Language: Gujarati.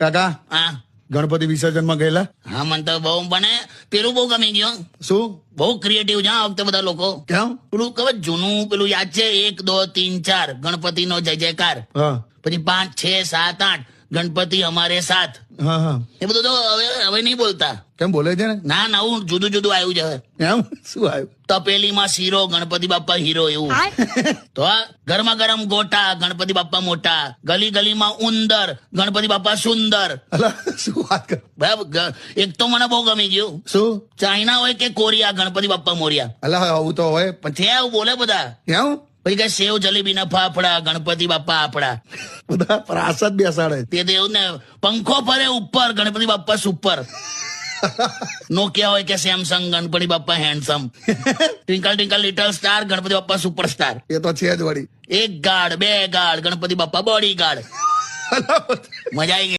કાકા હા ગણપતિ વિસર્જન માં ગયેલા? હા મને તો બહુ મને પેલું બહુ ગમી ગયું. શું? બહુ ક્રિએટિવ છે આ વખતે બધા લોકો. કેમ? પેલું ખબર જૂનું પેલું યાદ છે 1 2 3 4 ગણપતિ નો જય જયકાર, હા પછી 5 6 7 8 ગણપતિ અમારે સાથ, હા હા. એ બધું તો હવે નહીં બોલતા. કેમ બોલે છે ને? ના નવું જુદું જુદું આવ્યું છે. એમ શું આવ્યું? તપેલીમાં શીરો ગણપતિ બાપ્પા હીરો એવું. તો આ ગરમા ગરમ ગોટા ગણપતિ બાપ્પા મોટા, ગલી ગલીમાં ઉંદર ગણપતિ બાપ્પા સુંદર. અલા શું વાત કર? બરાબર. એક તો મને બહુ ગમી ગયું, શું? ચાઇના હોય કે કોરિયા ગણપતિ બાપ્પા મોર્યા. અલા આવું તો હોય પણ છે આવું બોલે બધા. કેમ? પછી કે સેવ જલેબી ના ફાફડા ગણપતિ બાપ્પા આપડા. બધા પ્રાસદ બેસાડે. તે તો એવું ને, પંખો ફરે ઉપર ગણપતિ બાપ્પા સુપર. નોકિયા હોય કે Samsung Ganpati Bappa handsome. Twinkle twinkle little star Ganpati Bappa superstar. એ તો છે જ વળી. 1 guard 2 guard Ganpati Bappa bodyguard. મજા આવી ગઈ.